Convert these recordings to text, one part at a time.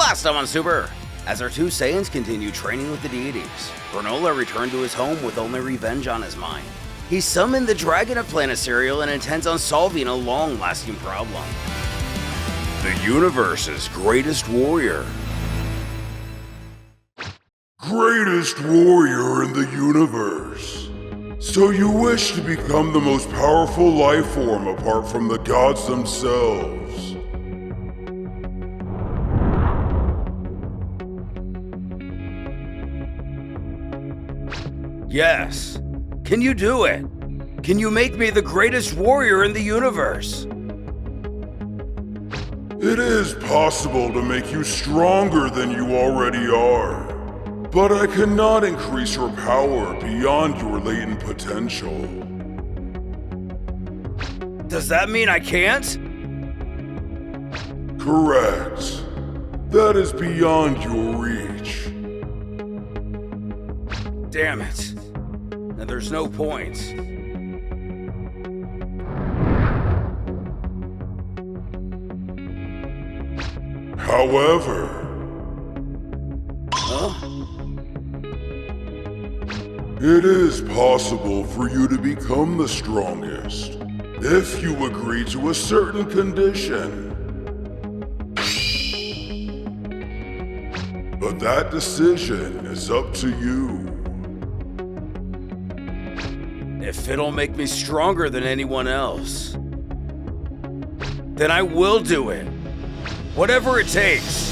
Last time on Super, as our two Saiyans continue training with the deities, Granola returned to his home with only revenge on his mind. He summoned the dragon of planet cereal and intends on solving a long-lasting problem. The universe's greatest warrior. Greatest warrior in the universe. So you wish to become the most powerful life form apart from the gods themselves. Yes. Can you do it? Can you make me the greatest warrior in the universe? It is possible to make you stronger than you already are, but I cannot increase your power beyond your latent potential. Does that mean I can't? Correct. That is beyond your reach. Damn it. And there's no point. However, it is possible for you to become the strongest if you agree to a certain condition. But that decision is up to you. If it'll make me stronger than anyone else, then I will do it. Whatever it takes.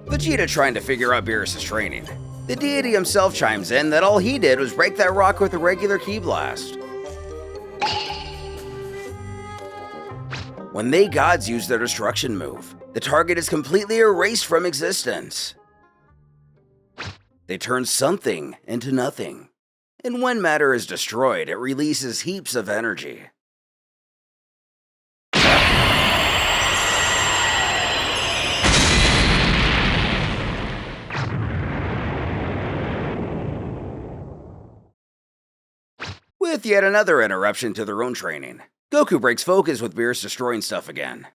Vegeta trying to figure out Beerus' training. The deity himself chimes in that all he did was break that rock with a regular ki blast. When they gods use their destruction move, the target is completely erased from existence. They turn something into nothing. And when matter is destroyed, it releases heaps of energy. With yet another interruption to their own training, Goku breaks focus with Beerus destroying stuff again.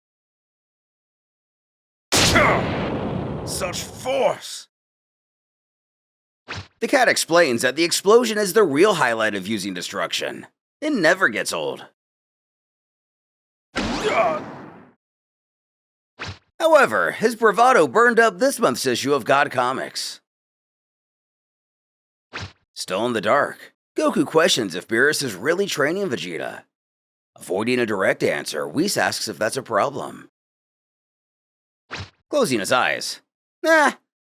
Such force! The cat explains that the explosion is the real highlight of using destruction. It never gets old. However, his bravado burned up this month's issue of God Comics. Still in the dark, Goku questions if Beerus is really training Vegeta. Avoiding a direct answer, Whis asks if that's a problem. Closing his eyes. Nah,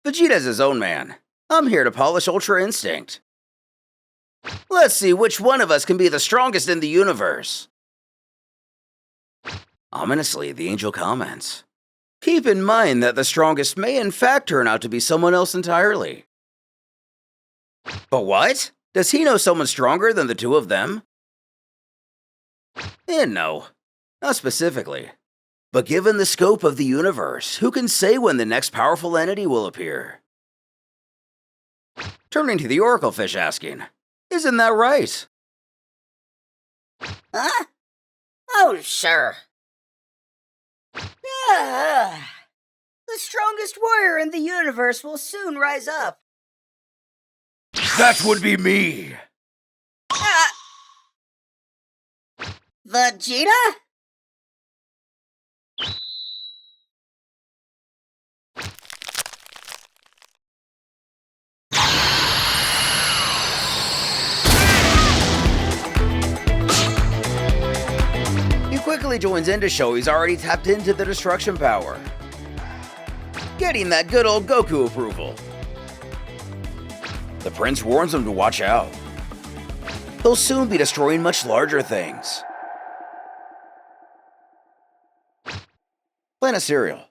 Vegeta's his own man. I'm here to polish Ultra Instinct. Let's see which one of us can be the strongest in the universe. Ominously, the angel comments. Keep in mind that the strongest may in fact turn out to be someone else entirely. But what? Does he know someone stronger than the two of them? No, not specifically. But given the scope of the universe, who can say when the next powerful entity will appear? Turning to the Oracle Fish asking, isn't that right? Huh? Oh, sure. The strongest warrior in the universe will soon rise up. That would be me! Vegeta? He quickly joins in to show he's already tapped into the destruction power. Getting that good old Goku approval. The prince warns him to watch out. He'll soon be destroying much larger things. Planet Cereal.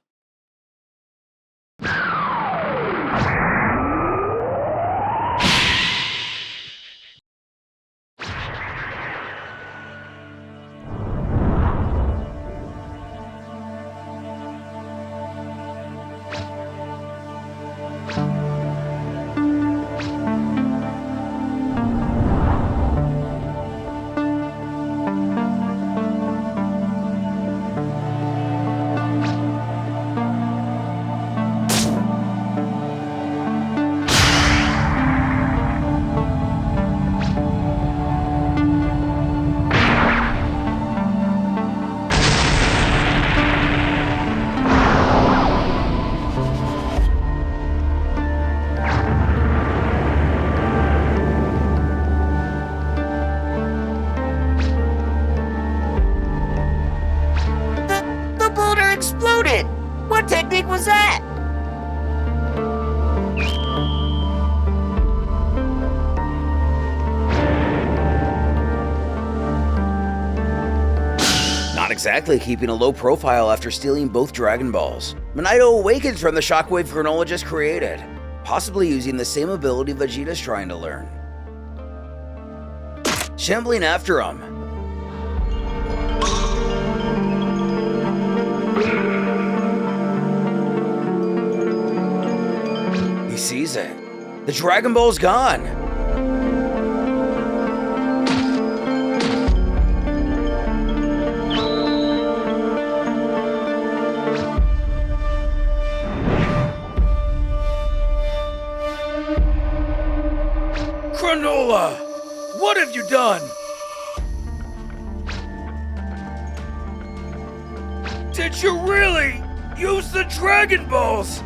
exploded! What technique was that? Not exactly keeping a low profile after stealing both Dragon Balls. Mondo awakens from the shockwave Granola just created, possibly using the same ability Vegeta's trying to learn. Shambling after him. He sees it. The Dragon Ball's gone. Granola! What have you done? Did you really use the Dragon Balls?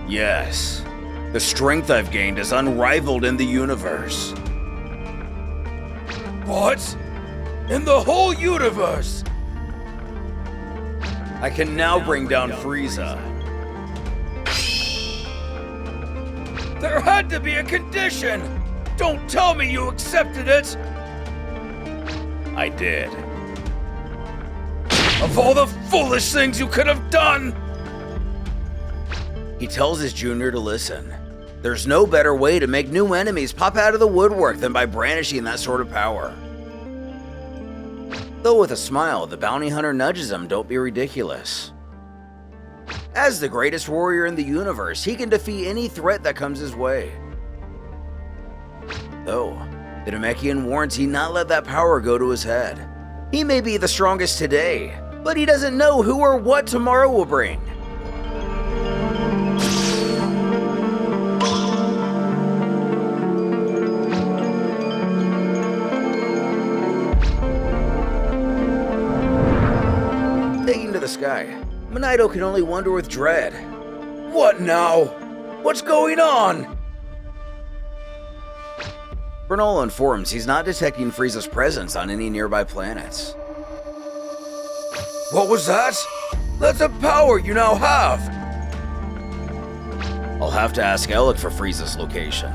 Yes. The strength I've gained is unrivaled in the universe. What? In the whole universe? I can now bring down Frieza. There had to be a condition! Don't tell me you accepted it! I did. Of all the foolish things you could have done! He tells his junior to listen. There's no better way to make new enemies pop out of the woodwork than by brandishing that sort of power. Though with a smile, the bounty hunter nudges him, don't be ridiculous. As the greatest warrior in the universe, he can defeat any threat that comes his way. Though, the Namekian warns he not let that power go to his head. He may be the strongest today, but he doesn't know who or what tomorrow will bring. Taking to the sky, Mondo can only wonder with dread. What now? What's going on? Granolah informs he's not detecting Frieza's presence on any nearby planets. What was that? That's a power you now have! I'll have to ask Alec for Frieza's location.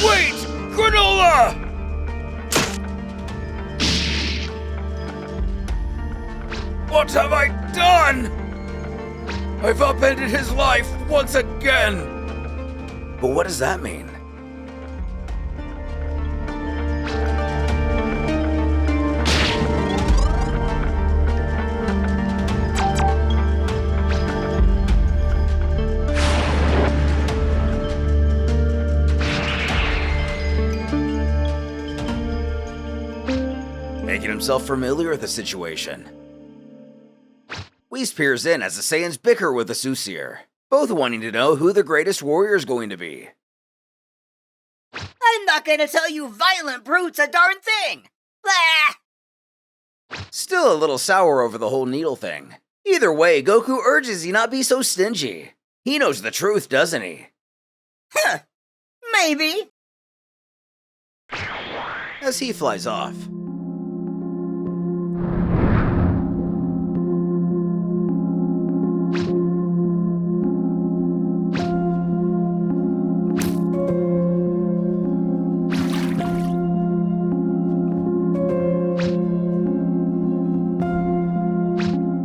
Wait! Granolah! What have I done? I've upended his life once again! But what does that mean? Making himself familiar with the situation, Whis peers in as the Saiyans bicker with the Soothsayer, both wanting to know who the greatest warrior is going to be. I'm not gonna tell you violent brutes a darn thing! Blah! Still a little sour over the whole needle thing. Either way, Goku urges he not be so stingy. He knows the truth, doesn't he? Huh. Maybe. As he flies off.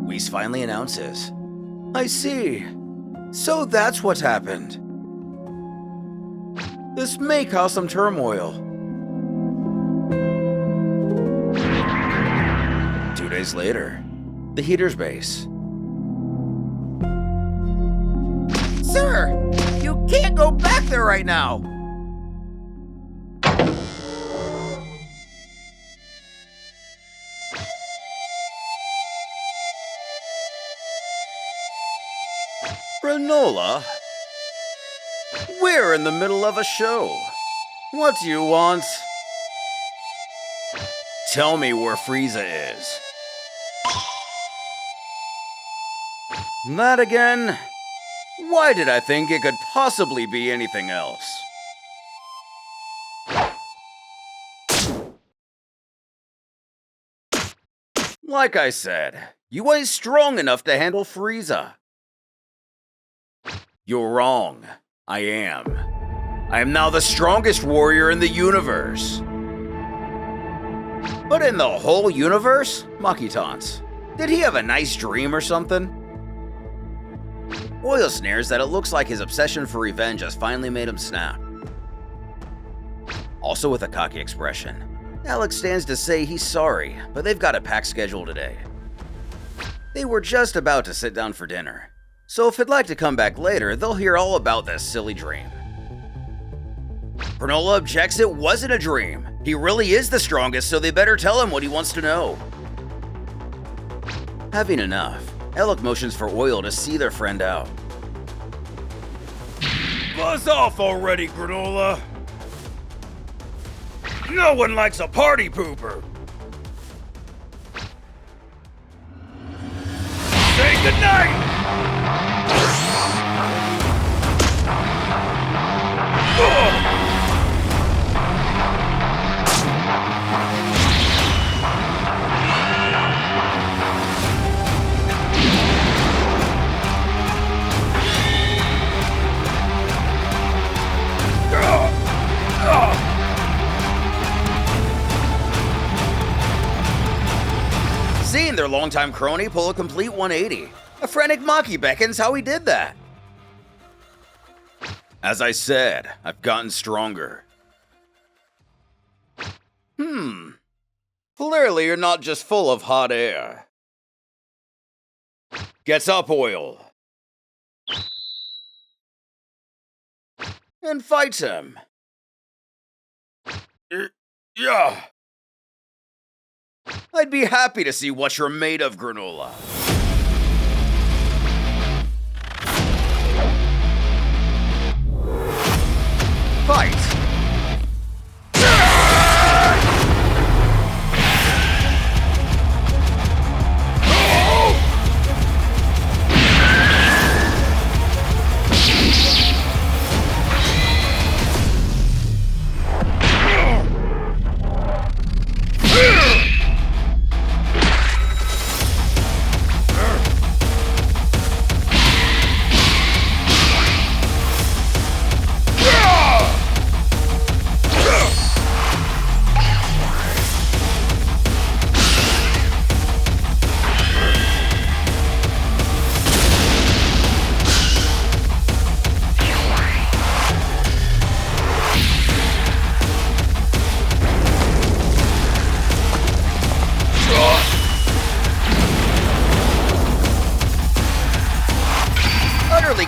Whis finally announces, I see. So that's what's happened. This may cause some turmoil. 2 days later, the Heater's base. Sir, you can't go back there right now. Granolah? We're in the middle of a show. What do you want? Tell me where Frieza is. That again? Why did I think it could possibly be anything else? Like I said, you ain't strong enough to handle Frieza. You're wrong. I am. I am now the strongest warrior in the universe. But in the whole universe? Maki taunts. Did he have a nice dream or something? Oil sneers that it looks like his obsession for revenge has finally made him snap. Also with a cocky expression, Alex stands to say he's sorry, but they've got a packed schedule today. They were just about to sit down for dinner, so if he'd like to come back later, they'll hear all about this silly dream. Granola objects it wasn't a dream. He really is the strongest, so they better tell him what he wants to know. Having enough, Alec motions for Oil to see their friend out. Buzz off already, Granola! No one likes a party pooper! Say goodnight! Seeing their longtime crony pull a complete 180, a frantic Maki beckons how he did that. As I said, I've gotten stronger. Clearly you're not just full of hot air. Gets up, Oil. And fights him. Yeah. I'd be happy to see what you're made of, Granola. Fight!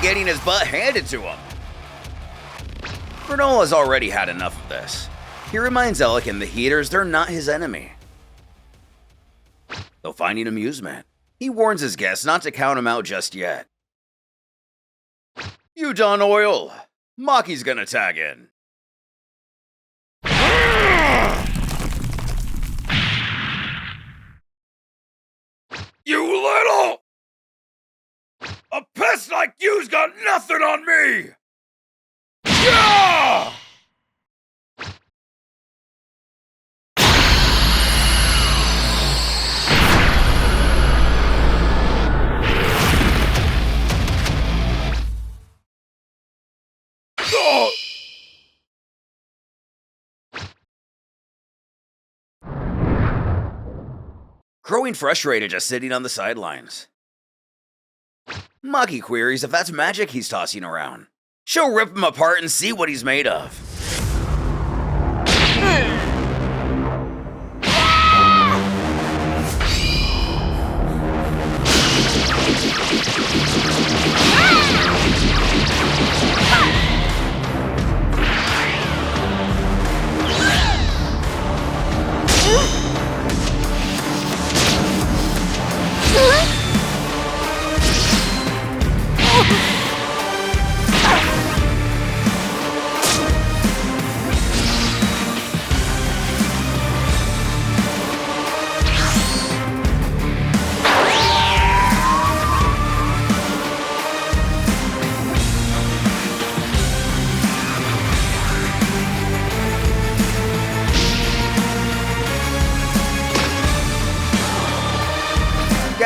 Getting his butt handed to him. Granola's already had enough of this. He reminds Alec and the Heaters they're not his enemy. Though finding amusement, he warns his guests not to count him out just yet. You done, Oil? Maki's gonna tag in. You little! A pest like you's got nothing on me! Yeah! Oh! Growing frustrated just sitting on the sidelines. Maki queries if that's magic he's tossing around. She'll rip him apart and see what he's made of.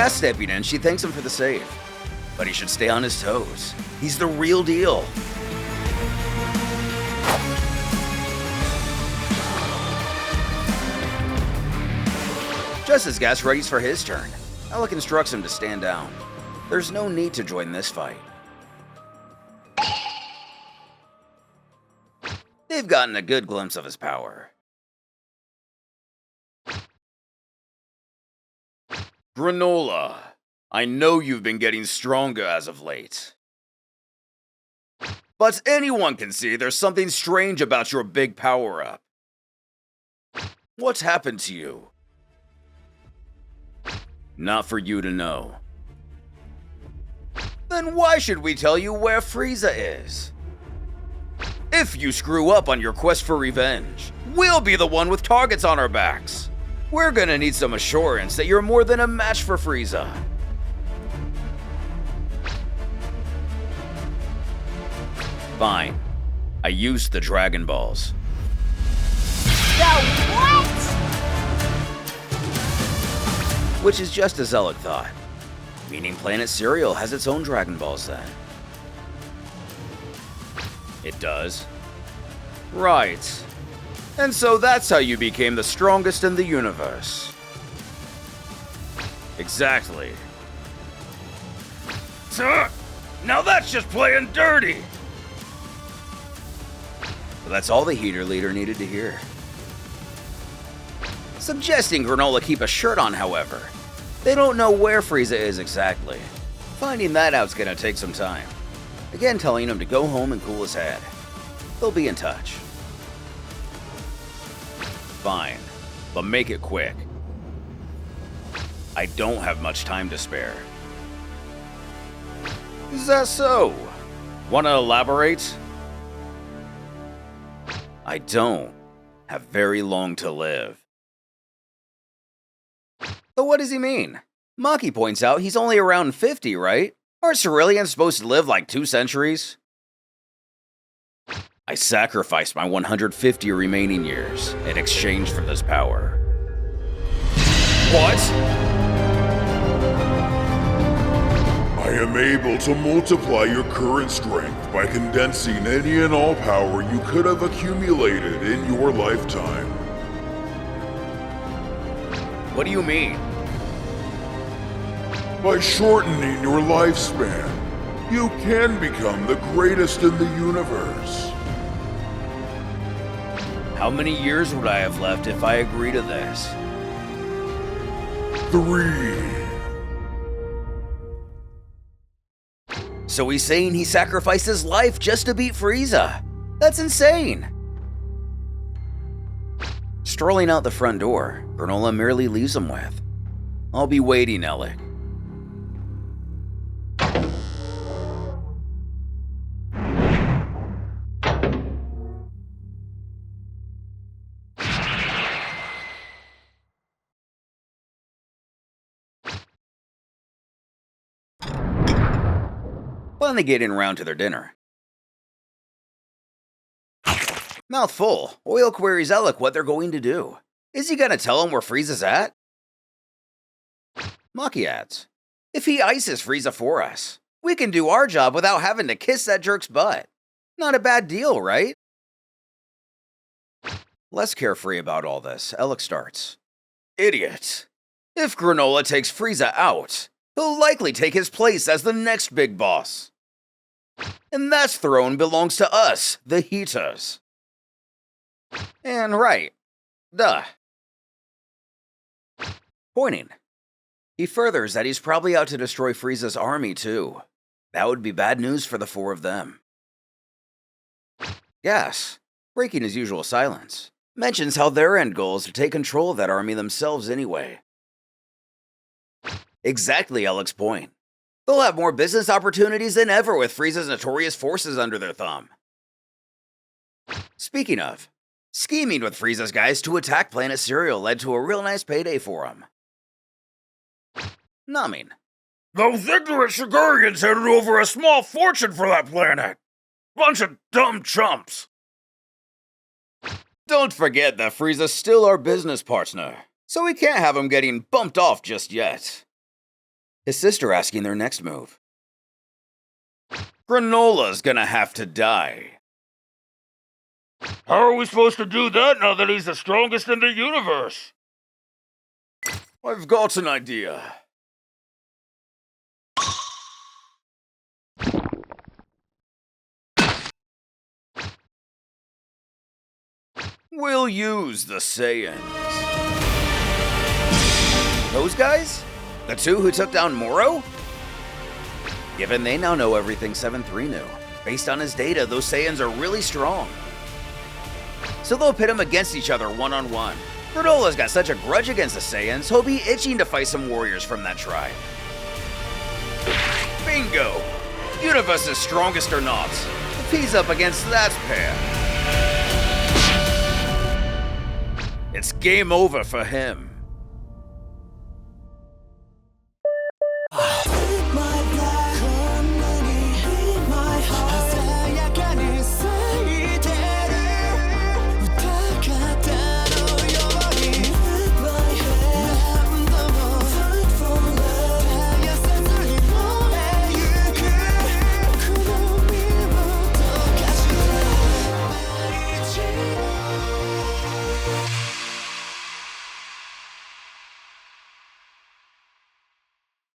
gas stepping in, she thanks him for the save. But he should stay on his toes. He's the real deal. Just as Gas readies for his turn, Alec instructs him to stand down. There's no need to join this fight. They've gotten a good glimpse of his power. Granola, I know you've been getting stronger as of late. But anyone can see there's something strange about your big power-up. What's happened to you? Not for you to know. Then why should we tell you where Frieza is? If you screw up on your quest for revenge, we'll be the one with targets on our backs. We're gonna need some assurance that you're more than a match for Frieza. Fine. I used the Dragon Balls. The what? Which is just as Alec thought. Meaning Planet Cereal has its own Dragon Balls then. It does. Right. And so that's how you became the strongest in the universe. Exactly. Now that's just playing dirty! But that's all the Heater Leader needed to hear. Suggesting Granola keep a shirt on, however. They don't know where Frieza is exactly. Finding that out's gonna take some time. Again telling him to go home and cool his head. They'll be in touch. Fine, but make it quick. I don't have much time to spare. Is that so? Wanna elaborate? I don't have very long to live. But what does he mean? Maki points out he's only around 50, right? Aren't Ceruleans supposed to live like 2 centuries? I sacrificed my 150 remaining years in exchange for this power. What? I am able to multiply your current strength by condensing any and all power you could have accumulated in your lifetime. What do you mean? By shortening your lifespan, you can become the greatest in the universe. How many years would I have left if I agree to this? 3. So he's saying he sacrificed his life just to beat Frieza. That's insane. Strolling out the front door, Granola merely leaves him with, I'll be waiting, Alec. Finally getting around to their dinner. Mouth full, Oil queries Alec what they're going to do. Is he gonna tell him where Frieza's at? Maki adds, if he ices Frieza for us, we can do our job without having to kiss that jerk's butt. Not a bad deal, right? Less carefree about all this, Alec starts. Idiot. If Granola takes Frieza out, he'll likely take his place as the next big boss. And that throne belongs to us, the Heaters. And right. Duh. Pointing. He furthers that he's probably out to destroy Frieza's army, too. That would be bad news for the 4 of them. Gas, breaking his usual silence, mentions how their end goal is to take control of that army themselves anyway. Exactly Alec's point. They'll have more business opportunities than ever with Frieza's notorious forces under their thumb. Speaking of, scheming with Frieza's guys to attack Planet Cereal led to a real nice payday for him. Numbing. Those ignorant Shigurians handed over a small fortune for that planet. Bunch of dumb chumps. Don't forget that Frieza's still our business partner, so we can't have him getting bumped off just yet. his sister asking their next move. Granola's gonna have to die. How are we supposed to do that now that he's the strongest in the universe? I've got an idea. We'll use the Saiyans. Those guys? The two who took down Moro? Given they now know everything 7-3 knew, based on his data, those Saiyans are really strong. So they'll pit them against each other one-on-one. Granola's got such a grudge against the Saiyans, he'll be itching to fight some warriors from that tribe. Bingo! Universe's strongest or not, if he's up against that pair, it's game over for him.